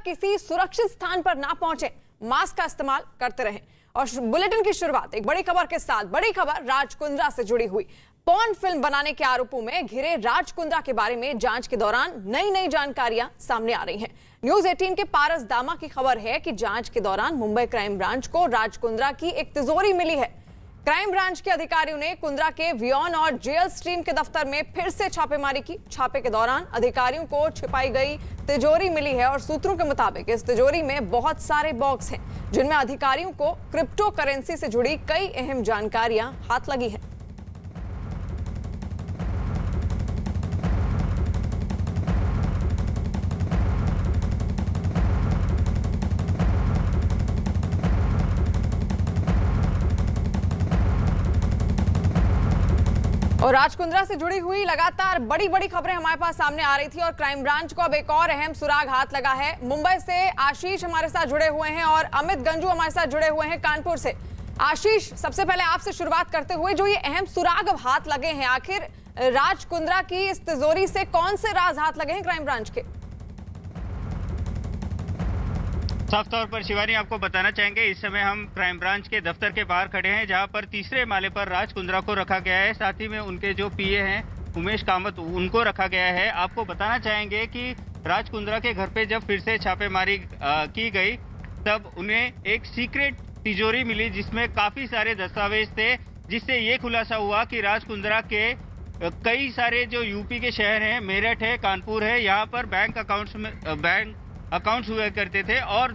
किसी सुरक्षित स्थान पर ना पहुंचे, मास्क का इस्तेमाल करते रहें। और बुलेटिन की शुरुआत एक बड़ी खबर के साथ। बड़ी खबर राज कुंद्रा से जुड़ी हुई। पॉर्न फिल्म बनाने के आरोपों में घिरे राज कुंद्रा के बारे में जांच के दौरान नई नई जानकारियां सामने आ रही हैं। न्यूज 18 के पारस दामा की खबर है कि जांच के दौरान मुंबई क्राइम ब्रांच को राज कुंद्रा की एक तिजोरी मिली है। क्राइम ब्रांच के अधिकारियों ने कुंद्रा के वियॉन और जेल स्ट्रीम के दफ्तर में फिर से छापेमारी की। छापे के दौरान अधिकारियों को छिपाई गई तिजोरी मिली है और सूत्रों के मुताबिक इस तिजोरी में बहुत सारे बॉक्स हैं जिनमें अधिकारियों को क्रिप्टो करेंसी से जुड़ी कई अहम जानकारियां हाथ लगी हैं। और राज कुंद्रा से जुड़ी हुई लगातार बड़ी बड़ी खबरें हमारे पास सामने आ रही थी और क्राइम ब्रांच को अब एक और अहम सुराग हाथ लगा है। मुंबई से आशीष हमारे साथ जुड़े हुए हैं और अमित गंजू हमारे साथ जुड़े हुए हैं कानपुर से। आशीष, सबसे पहले आपसे शुरुआत करते हुए, जो ये अहम सुराग अब हाथ लगे हैं, आखिर राज कुंद्रा की इस तिजोरी से कौन से राज हाथ लगे हैं क्राइम ब्रांच के? साफ तौर पर शिवानी आपको बताना चाहेंगे, इस समय हम क्राइम ब्रांच के दफ्तर के बाहर खड़े हैं जहां पर तीसरे माले पर राज कुंद्रा को रखा गया है। साथ ही में उनके जो पीए हैं उमेश कामत, उनको रखा गया है। आपको बताना चाहेंगे कि राज कुंद्रा के घर पे जब फिर से छापेमारी की गई तब उन्हें एक सीक्रेट तिजोरी मिली जिसमें काफी सारे दस्तावेज थे, जिससे ये खुलासा हुआ कि राज कुंद्रा के कई सारे जो यूपी के शहर हैं, मेरठ है, कानपुर है, यहाँ पर बैंक अकाउंट्स हुआ करते थे और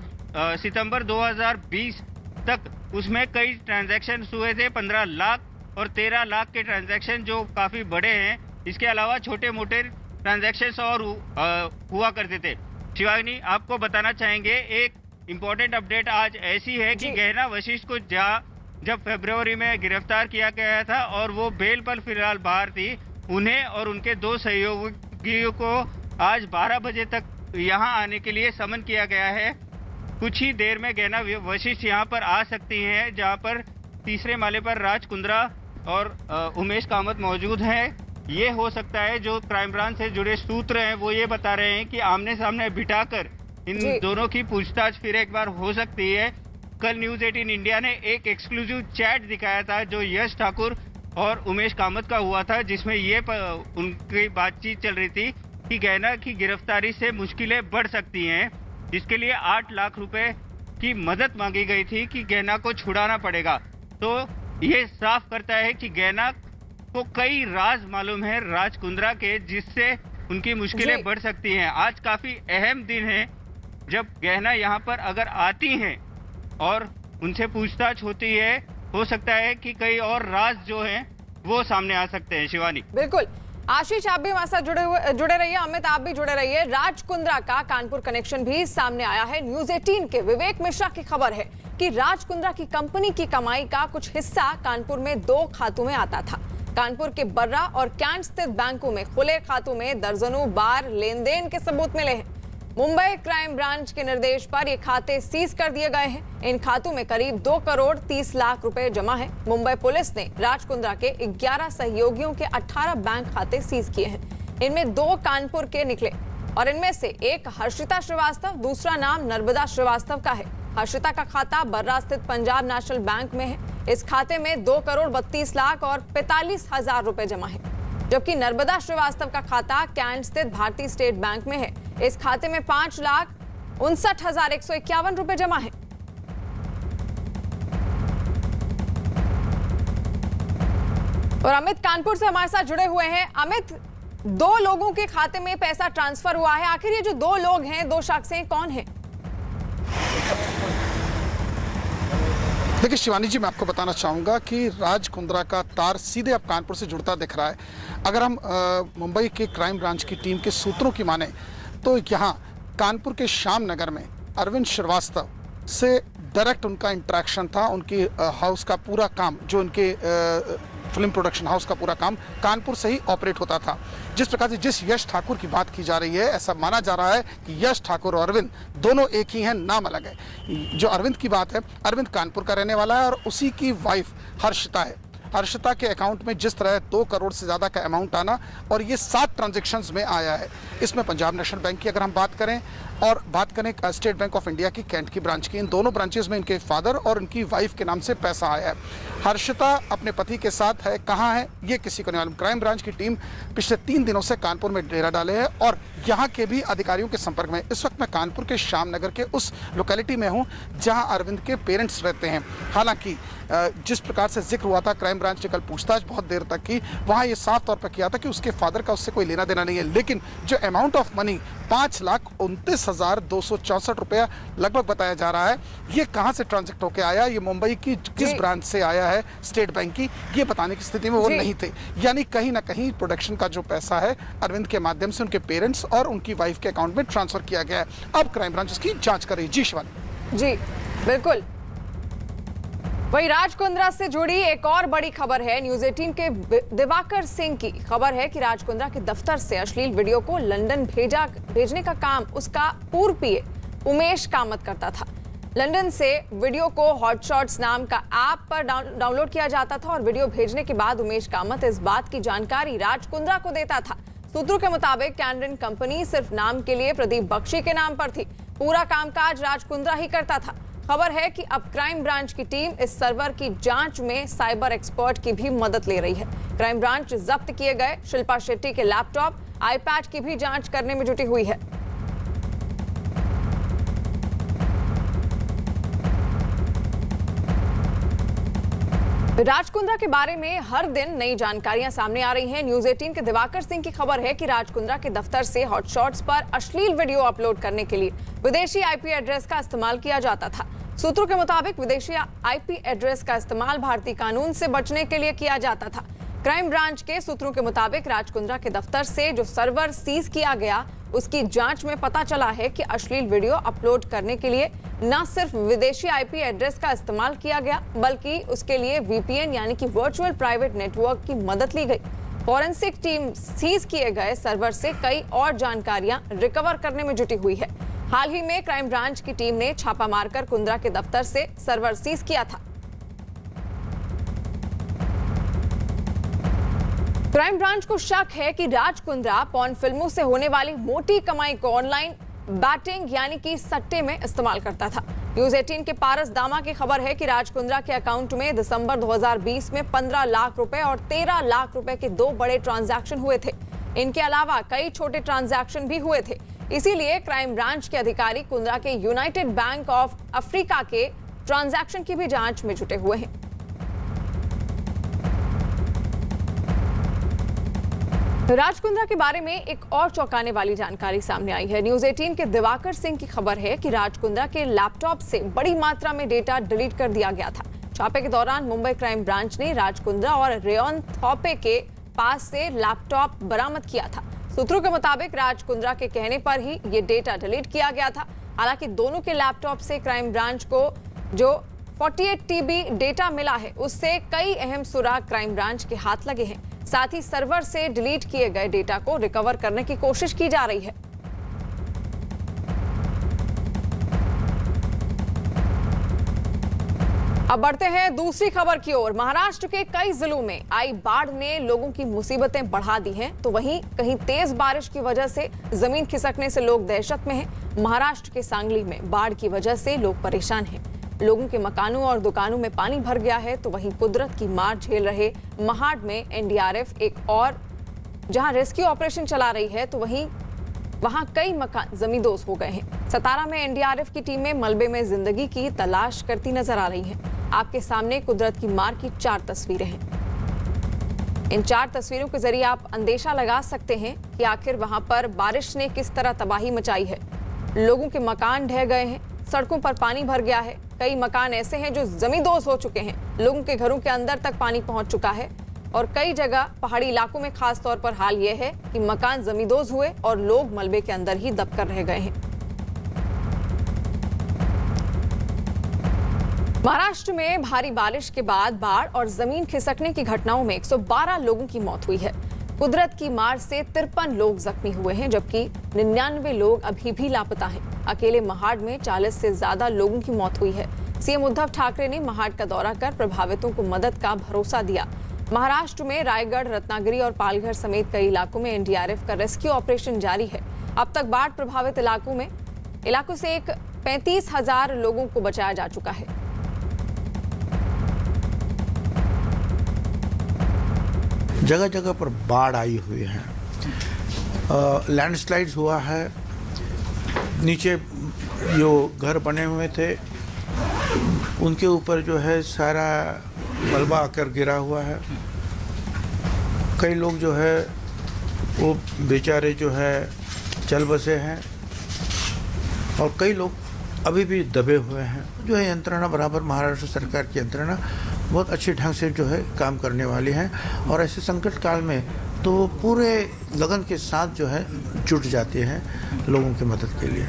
सितंबर 2020 तक उसमें कई ट्रांजैक्शन हुए थे। 15 लाख और 13 लाख के ट्रांजैक्शन जो काफी बड़े हैं। इसके अलावा छोटे मोटे ट्रांजैक्शन और हुआ करते थे। शिवानी, आपको बताना चाहेंगे एक इम्पोर्टेंट अपडेट आज ऐसी है कि गहना वशिष्ठ को जब फरवरी में गिरफ्तार किया गया था और वो बेल पर फिलहाल बाहर थी, उन्हें और उनके 2 सहयोगियों को आज 12 बजे तक यहाँ आने के लिए समन किया गया है। कुछ ही देर में गहना वशिष्ठ यहाँ पर आ सकती हैं, जहाँ पर तीसरे माले पर राज कुंद्रा और उमेश कामत मौजूद हैं। ये हो सकता है, जो क्राइम ब्रांच से जुड़े सूत्र हैं वो ये बता रहे हैं कि आमने सामने बिठाकर इन दोनों की पूछताछ फिर एक बार हो सकती है। कल न्यूज 18 इंडिया ने एक एक्सक्लूसिव चैट दिखाया था जो यश ठाकुर और उमेश कामत का हुआ था, जिसमें ये उनकी बातचीत चल रही थी कि गहना की गिरफ्तारी से मुश्किलें बढ़ सकती हैं, जिसके लिए 8 लाख रुपए की मदद मांगी गई थी कि गहना को छुड़ाना पड़ेगा। तो ये साफ करता है कि गहना को कई राज मालूम है राज कुंद्रा के, जिससे उनकी मुश्किलें बढ़ सकती हैं। आज काफी अहम दिन है जब गहना यहाँ पर अगर आती हैं और उनसे पूछताछ होती है, हो सकता है कि कई और राज जो हैं वो सामने आ सकते हैं। शिवानी, बिल्कुल। आशीष, आप भी हमारे साथ जुड़े रहिए। अमित, आप भी जुड़े रहिए। राज कुंद्रा का कानपुर कनेक्शन भी सामने आया है। न्यूज 18 के विवेक मिश्रा की खबर है कि राज कुंद्रा की कंपनी की कमाई का कुछ हिस्सा कानपुर में 2 खातों में आता था। कानपुर के बर्रा और कैंट स्थित बैंकों में खुले खातों में दर्जनों बार लेन देन के सबूत मिले हैं। मुंबई क्राइम ब्रांच के निर्देश पर ये खाते सीज कर दिए गए हैं। इन खातों में करीब 2 करोड़ 30 लाख रुपए जमा है। मुंबई पुलिस ने राज कुंद्रा के 11 सहयोगियों के 18 बैंक खाते सीज किए हैं। इनमें 2 कानपुर के निकले और इनमें से एक हर्षिता श्रीवास्तव, दूसरा नाम नर्मदा श्रीवास्तव का है। हर्षिता का खाता बर्रा स्थित पंजाब नेशनल बैंक में है। इस खाते में 2 करोड़ 32 लाख और 45 हजार रुपए जमा है, जबकि नर्मदा श्रीवास्तव का खाता कैंट स्थित भारतीय स्टेट बैंक में है। इस खाते में 5,59,151 रुपए जमा है। और अमित कानपुर से हमारे साथ जुड़े हुए हैं। अमित, 2 लोगों के खाते में पैसा ट्रांसफर हुआ है। आखिर ये जो 2 लोग हैं, 2 शख्स हैं, कौन हैं? देखिए शिवानी जी, मैं आपको बताना चाहूँगा कि राज कुंद्रा का तार सीधे अब कानपुर से जुड़ता दिख रहा है। अगर हम मुंबई के क्राइम ब्रांच की टीम के सूत्रों की माने तो यहाँ कानपुर के श्याम नगर में अरविंद श्रीवास्तव से डायरेक्ट उनका इंटरेक्शन था। उनकी हाउस का पूरा काम, जो उनके फिल्म प्रोडक्शन हाउस का पूरा काम कानपुर से ही ऑपरेट होता था। जिस प्रकार से जिस यश ठाकुर की बात की जा रही है, ऐसा माना जा रहा है कि यश ठाकुर और अरविंद दोनों एक ही हैं, नाम अलग है। जो अरविंद की बात है, अरविंद कानपुर का रहने वाला है और उसी की वाइफ हर्षिता है। हर्षिता के अकाउंट में जिस तरह 2 करोड़ से ज़्यादा का अमाउंट आना और ये 7 ट्रांजैक्शंस में आया है। इसमें पंजाब नेशनल बैंक की अगर हम बात करें, और बात करें स्टेट बैंक ऑफ इंडिया की कैंट की ब्रांच की, इन दोनों ब्रांचेस में इनके फादर और इनकी वाइफ के नाम से पैसा आया है। हर्षिता अपने पति के साथ है, कहाँ है ये किसी को नहीं मालूम। क्राइम ब्रांच की टीम पिछले 3 दिनों से कानपुर में डेरा डाले है और यहाँ के भी अधिकारियों के संपर्क में। इस वक्त मैं कानपुर के श्याम नगर के उस लोकेलिटी में हूँ जहाँ अरविंद के पेरेंट्स रहते हैं। हालांकि जिस प्रकार से जिक्र हुआ था, क्राइम ब्रांच ने कल पूछताछ बहुत देर तक की, वहाँ ये साफ तौर पर किया था कि उसके फादर का उससे कोई लेना देना नहीं है। लेकिन जो अमाउंट ऑफ मनी 5,29,264 रुपया लगभग बताया जा रहा है, ये कहाँ से ट्रांजैक्ट होकर आया, ये मुंबई की किस ब्रांच से आया है स्टेट बैंक की, ये बताने की स्थिति में वो नहीं थे। यानी कहीं ना कहीं प्रोडक्शन का जो पैसा है अरविंद के माध्यम से उनके पेरेंट्स और उनकी वाइफ के अकाउंट में ट्रांसफर किया गया है। अब क्राइम ब्रांच इसकी जांच कर रही है। जी शिवानी। जी बिल्कुल। वही राज कुंद्रा से जुड़ी एक और बड़ी खबर है। न्यूज़ 18 के दिवाकर सिंह की खबर है कि राज कुंद्रा के दफ्तर से अश्लील वीडियो को लंदन भेजने का काम उसका पूर्व पीए उमेश कामत करता था। लंदन से वीडियो को हॉटशॉट्स नाम का ऐप पर डाउनलोड किया जाता था और वीडियो भेजने के बाद उमेश कामत इस बात की जानकारी राज कुंद्रा को देता था। सूत्रों के मुताबिक कैनरन कंपनी सिर्फ नाम के लिए प्रदीप बख्शी के नाम पर थी, पूरा कामकाज राज कुंद्रा ही करता था। खबर है कि अब क्राइम ब्रांच की टीम इस सर्वर की जांच में साइबर एक्सपर्ट की भी मदद ले रही है। क्राइम ब्रांच जब्त किए गए शिल्पा शेट्टी के लैपटॉप, आईपैड की भी जांच करने में जुटी हुई है। राज कुंद्रा के बारे में हर दिन नई जानकारियां सामने आ रही हैं। न्यूज़ 18 के दिवाकर सिंह की खबर है कि राज कुंद्रा के दफ्तर से हॉटशॉट्स पर अश्लील वीडियो अपलोड करने के लिए विदेशी आईपी एड्रेस का इस्तेमाल किया जाता था। सूत्रों के मुताबिक विदेशी आईपी एड्रेस का इस्तेमाल भारतीय कानून से बचने के लिए किया जाता था। क्राइम ब्रांच के सूत्रों के मुताबिक राज कुंद्रा के दफ्तर से जो सर्वर सीज किया गया, उसकी जांच में पता चला है कि अश्लील वीडियो अपलोड करने के लिए न सिर्फ विदेशी आईपी एड्रेस का इस्तेमाल किया गया, बल्कि उसके लिए वीपीएन यानी कि वर्चुअल प्राइवेट नेटवर्क की मदद ली गई। फॉरेंसिक टीम सीज किए गए सर्वर से कई और जानकारियां रिकवर करने में जुटी हुई है। हाल ही में क्राइम ब्रांच की टीम ने छापा मारकर कुंद्रा के दफ्तर से सर्वर सीज किया था। क्राइम ब्रांच को शक है कि राज कुंद्रा पॉर्न फिल्मों से होने वाली मोटी कमाई को ऑनलाइन बैटिंग यानी कि सट्टे में इस्तेमाल करता था। न्यूज़ 18 के पारस दामा की खबर है कि राज कुंद्रा के अकाउंट में दिसंबर 2020 में 15 लाख रुपए और 13 लाख रुपए के 2 बड़े ट्रांजैक्शन हुए थे। इनके अलावा कई छोटे ट्रांजैक्शन भी हुए थे। इसीलिए क्राइम ब्रांच के अधिकारी कुंद्रा के यूनाइटेड बैंक ऑफ अफ्रीका के ट्रांजैक्शन की भी जांच में जुटे हुए हैं। राज कुंद्रा के बारे में एक और चौंकाने वाली जानकारी सामने आई है। न्यूज़ 18 के दिवाकर सिंह की खबर है कि राज कुंद्रा के लैपटॉप से बड़ी मात्रा में डेटा डिलीट कर दिया गया था। छापे के दौरान मुंबई क्राइम ब्रांच ने राज कुंद्रा और रेयन थॉपे के पास से लैपटॉप बरामद किया था। सूत्रों के मुताबिक राज कुंद्रा के कहने पर ही ये डेटा डिलीट किया गया था। हालांकि दोनों के लैपटॉप से क्राइम ब्रांच को जो 48 TB डेटा मिला है, उससे कई अहम सुराग क्राइम ब्रांच के हाथ लगे हैं। साथ ही सर्वर से डिलीट किए गए डेटा को रिकवर करने की कोशिश की जा रही है। अब बढ़ते हैं दूसरी खबर की ओर। महाराष्ट्र के कई जिलों में आई बाढ़ ने लोगों की मुसीबतें बढ़ा दी हैं, तो वहीं कहीं तेज बारिश की वजह से जमीन खिसकने से लोग दहशत में हैं। महाराष्ट्र के सांगली में बाढ़ की वजह से लोग परेशान हैं। लोगों के मकानों और दुकानों में पानी भर गया है, तो वहीं कुदरत की मार झेल रहे महाड में एनडीआरएफ एक और जहां रेस्क्यू ऑपरेशन चला रही है, तो वहां कई मकान जमींदोज हो गए हैं। सतारा में एनडीआरएफ की टीमें मलबे में जिंदगी की तलाश करती नजर आ रही हैं। आपके सामने कुदरत की मार की 4 तस्वीरें हैं। इन 4 तस्वीरों के जरिए आप अंदेशा लगा सकते हैं कि आखिर वहां पर बारिश ने किस तरह तबाही मचाई है। लोगों के मकान ढह गए हैं, सड़कों पर पानी भर गया है। कई मकान ऐसे हैं जो जमींदोज हो चुके हैं। लोगों के घरों के अंदर तक पानी पहुंच चुका है और कई जगह पहाड़ी इलाकों में खास तौर पर हाल यह है कि मकान जमींदोज हुए और लोग मलबे के अंदर ही दबकर रह गए हैं। महाराष्ट्र में भारी बारिश के बाद बाढ़ और जमीन खिसकने की घटनाओं में 112 लोगों की मौत हुई है। कुदरत की मार से 53 लोग जख्मी हुए हैं, जबकि 99 लोग अभी भी लापता हैं। अकेले महाड में 40 से ज्यादा लोगों की मौत हुई है। सीएम उद्धव ठाकरे ने महाड का दौरा कर प्रभावितों को मदद का भरोसा दिया। महाराष्ट्र में रायगढ़, रत्नागिरी और पालघर समेत कई इलाकों में एनडीआरएफ का रेस्क्यू ऑपरेशन जारी है। अब तक बाढ़ प्रभावित इलाकों में इलाकों से 35,000 लोगों को बचाया जा चुका है। जगह जगह पर बाढ़ आई हुई है, लैंडस्लाइड्स हुआ है, नीचे जो घर बने हुए थे उनके ऊपर जो है सारा मलबा आकर गिरा हुआ है। कई लोग जो है वो बेचारे जो है चल बसे हैं और कई लोग अभी भी दबे हुए हैं। जो है यंत्रणा बराबर महाराष्ट्र सरकार की यंत्रणा बहुत अच्छे ढंग से जो है काम करने वाली है और ऐसे संकट काल में तो पूरे लगन के साथ जो है जुट जाती है लोगों की मदद के लिए।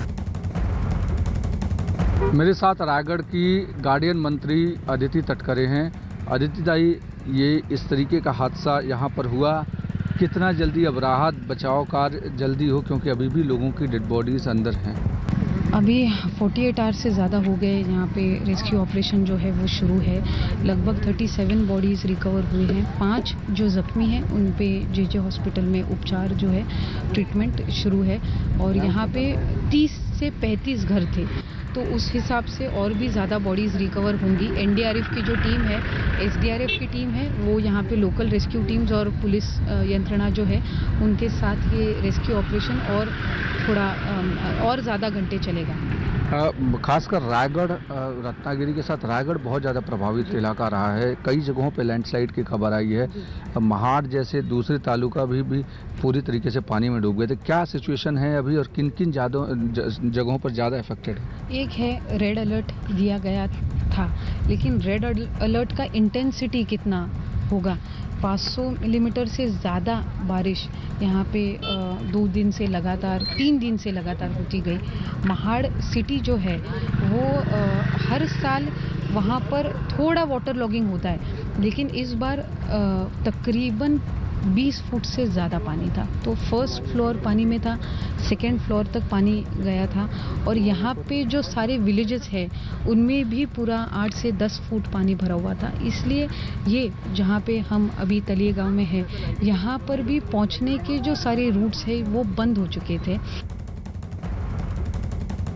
मेरे साथ रायगढ़ की गार्डियन मंत्री अदिति तटकरे हैं। अदिति दाई, ये इस तरीके का हादसा यहाँ पर हुआ, कितना जल्दी अब राहत बचाव कार्य जल्दी हो, क्योंकि अभी भी लोगों की डेड बॉडीज अंदर हैं? अभी 48 आवर्स से ज़्यादा हो गए। यहाँ पे रेस्क्यू ऑपरेशन जो है वो शुरू है। लगभग 37 बॉडीज़ रिकवर हुए हैं। 5 जो ज़ख्मी हैं उन पे जेजे हॉस्पिटल में उपचार जो है ट्रीटमेंट शुरू है। और यहाँ पे 30 से 35 घर थे, तो उस हिसाब से और भी ज़्यादा बॉडीज़ रिकवर होंगी। एनडीआरएफ की जो टीम है, एसडीआरएफ की टीम है, वो यहाँ पे लोकल रेस्क्यू टीम्स और पुलिस यंत्रणा जो है उनके साथ ये रेस्क्यू ऑपरेशन और थोड़ा और ज़्यादा घंटे चलेगा। खासकर रायगढ़, रत्नागिरी के साथ रायगढ़ बहुत ज़्यादा प्रभावित इलाका रहा है। कई जगहों पे लैंडस्लाइड की खबर आई है। महाड़ जैसे दूसरे तालुका भी पूरी तरीके से पानी में डूब गए थे। क्या सिचुएशन है अभी और किन किन जगहों पर ज़्यादा इफेक्टेड है? एक है रेड अलर्ट दिया गया था, लेकिन रेड अलर्ट का इंटेंसिटी कितना होगा? 500 मिलीमीटर से ज़्यादा बारिश यहाँ पे 2 दिन से लगातार 3 दिन से लगातार होती गई। महाड़ सिटी जो है वो हर साल वहाँ पर थोड़ा वाटर लॉगिंग होता है, लेकिन इस बार तकरीबन 20 फुट से ज़्यादा पानी था। तो फर्स्ट फ्लोर पानी में था, सेकेंड फ्लोर तक पानी गया था। और यहाँ पे जो सारे विलेजेस हैं उनमें भी पूरा 8 से 10 फुट पानी भरा हुआ था। इसलिए ये जहाँ पे हम अभी तलिए गांव में हैं, यहाँ पर भी पहुँचने के जो सारे रूट्स हैं वो बंद हो चुके थे।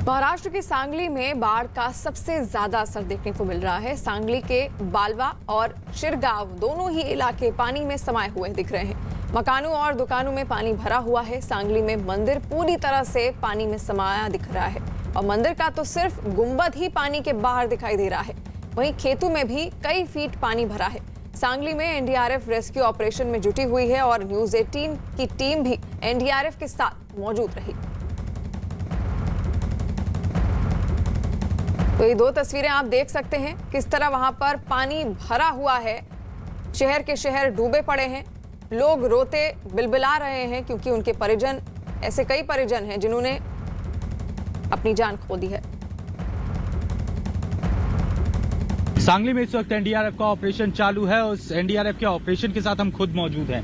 महाराष्ट्र की सांगली में बाढ़ का सबसे ज्यादा असर देखने को मिल रहा है। सांगली के बालवा और शिरगांव दोनों ही इलाके पानी में समाये हुए दिख रहे हैं। मकानों और दुकानों में पानी भरा हुआ है। सांगली में मंदिर पूरी तरह से पानी में समाया दिख रहा है और मंदिर का तो सिर्फ गुंबद ही पानी के बाहर दिखाई दे रहा है। वहीं खेतों में भी कई फीट पानी भरा है। सांगली में एनडीआरएफ रेस्क्यू ऑपरेशन में जुटी हुई है और न्यूज 18 की टीम भी एनडीआरएफ के साथ मौजूद रही। तो ये 2 तस्वीरें आप देख सकते हैं किस तरह वहां पर पानी भरा हुआ है। शहर के शहर डूबे पड़े हैं। लोग रोते बिलबिला रहे हैं क्योंकि उनके परिजन, ऐसे कई परिजन हैं जिन्होंने अपनी जान खो दी है। सांगली में इस वक्त एनडीआरएफ का ऑपरेशन चालू है और उस एनडीआरएफ के ऑपरेशन के साथ हम खुद मौजूद हैं।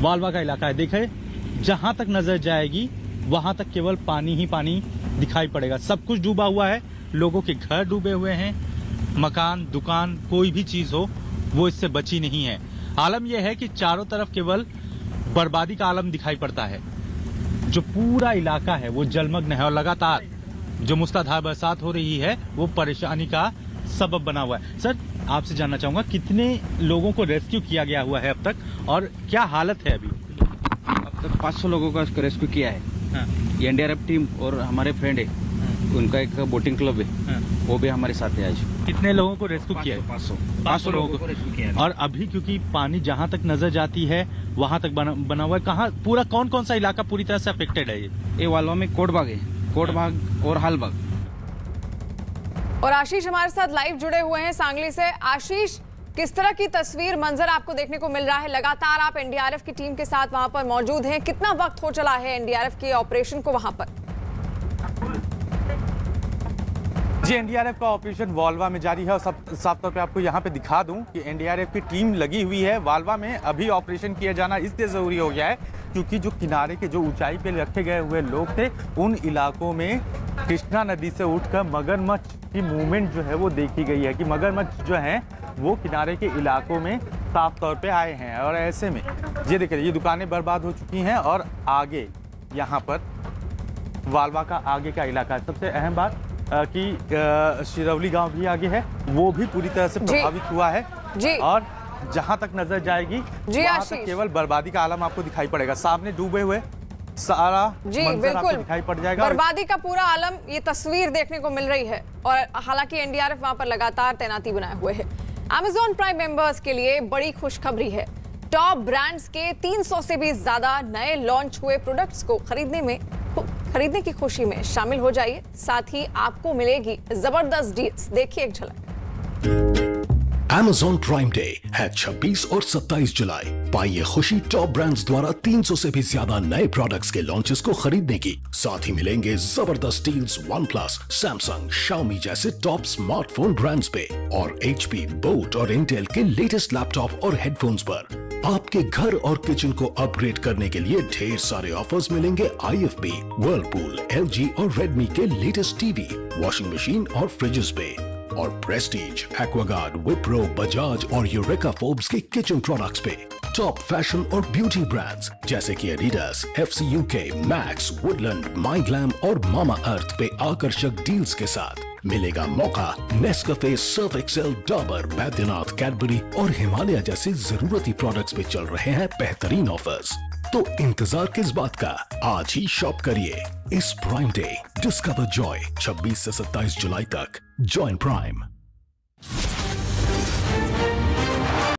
वालवा का इलाका है। देखें, जहां तक नजर जाएगी वहां तक केवल पानी ही पानी दिखाई पड़ेगा। सब कुछ डूबा हुआ है। लोगों के घर डूबे हुए हैं। मकान, दुकान, कोई भी चीज हो वो इससे बची नहीं है। आलम यह है कि चारों तरफ केवल बर्बादी का आलम दिखाई पड़ता है। जो पूरा इलाका है वो जलमग्न है और लगातार जो मूसलाधार बरसात हो रही है वो परेशानी का सबब बना हुआ है। सर, आपसे जानना चाहूंगा कितने लोगों को रेस्क्यू किया गया हुआ है अब तक और क्या हालत है अभी? अब तक 500 लोगों का रेस्क्यू किया है। ये एनडीआरएफ टीम और हमारे फ्रेंड है, उनका एक बोटिंग क्लब है, वो भी हमारे साथ है। आज कितने लोगों को रेस्क्यू किया है? 500 लोगों को रेस्क्यू किया है। और अभी क्योंकि पानी जहां तक नजर जाती है वहां तक बना हुआ है। कहाँ पूरा कौन कौन सा इलाका पूरी तरह से अफेक्टेड है? ये वालवा में कोटबाग है, कोटबाग और हालबाग। और आशीष हमारे साथ लाइव जुड़े हुए हैं सांगली से। आशीष, किस तरह की तस्वीर, मंजर आपको देखने को मिल रहा है? लगातार आप एनडीआरएफ की टीम के साथ वहां पर मौजूद हैं। कितना वक्त हो चला है एनडीआरएफ के ऑपरेशन को वहां पर? जी, एनडीआरएफ का ऑपरेशन वालवा में जारी है और साफ तौर पे आपको यहाँ पे दिखा दूं कि एनडीआरएफ की टीम लगी हुई है। वालवा में अभी ऑपरेशन किया जाना इसलिए जरूरी हो गया है क्योंकि जो किनारे के जो ऊंचाई पे रखे गए हुए लोग थे उन इलाकों में कृष्णा नदी से उठकर मगरमच्छ की मूवमेंट जो है वो देखी गई है कि मगरमच्छ जो है वो किनारे के इलाकों में साफ तौर पे आए हैं। और ऐसे में ये देखिए, ये दुकानें बर्बाद हो चुकी हैं और आगे यहाँ पर वालवा का आगे का इलाका है। सबसे अहम बात कि शिरवली गांव भी आगे है, वो भी पूरी तरह से प्रभावित हुआ है जी। और जहां तक नजर जाएगी जी वहां आशीष, तक केवल बर्बादी का आलम आपको दिखाई पड़ेगा। सामने डूबे हुए सारा जी मंजर आपको बिल्कुल दिखाई पड़ जाएगा। बर्बादी का पूरा आलम, ये तस्वीर देखने को मिल रही है। और हालांकि एनडीआरएफ वहां पर लगातार तैनाती बनाए हुए है। Amazon प्राइम मेंबर्स के लिए बड़ी खुशखबरी है। टॉप ब्रांड्स के 300 से भी ज्यादा नए लॉन्च हुए प्रोडक्ट्स को खरीदने की खुशी में शामिल हो जाइए। साथ ही आपको मिलेगी जबरदस्त डील्स। देखिए एक झलक। Amazon Prime Day है 26 और 27 जुलाई। पाइए खुशी टॉप ब्रांड्स द्वारा 300 से भी ज्यादा नए प्रोडक्ट्स के लॉन्चेस को खरीदने की। साथ ही मिलेंगे जबरदस्त डील्स OnePlus, Samsung, Xiaomi जैसे टॉप स्मार्टफोन ब्रांड्स पे और HP, बोट और इंटेल के लेटेस्ट लैपटॉप और हेडफोन्स पर। आपके घर और किचन को अपग्रेड करने के लिए ढेर सारे ऑफर्स मिलेंगे IFB, Whirlpool, LG और Redmi के लेटेस्ट टीवी, वॉशिंग मशीन और फ्रिजेस पे। और प्रेस्टीज, एक्वागार्ड, विप्रो, बजाज और यूरेका फोर्ब्स के किचन प्रोडक्ट्स पे। टॉप फैशन और ब्यूटी ब्रांड्स जैसे कि Adidas, FC UK, max, Woodland, MyGlamm और मामा अर्थ पे आकर्षक डील्स के साथ मिलेगा मौका Nescafe, Surf Excel, Dabur, Baidyanath, Cadbury और हिमालय जैसे जरूरती प्रोडक्ट्स पे चल रहे हैं बेहतरीन ऑफर्स। तो इंतजार किस बात का, आज ही शॉप करिए। इस प्राइम डे डिस्कवर जॉय 26 से 27 जुलाई तक। Join prime.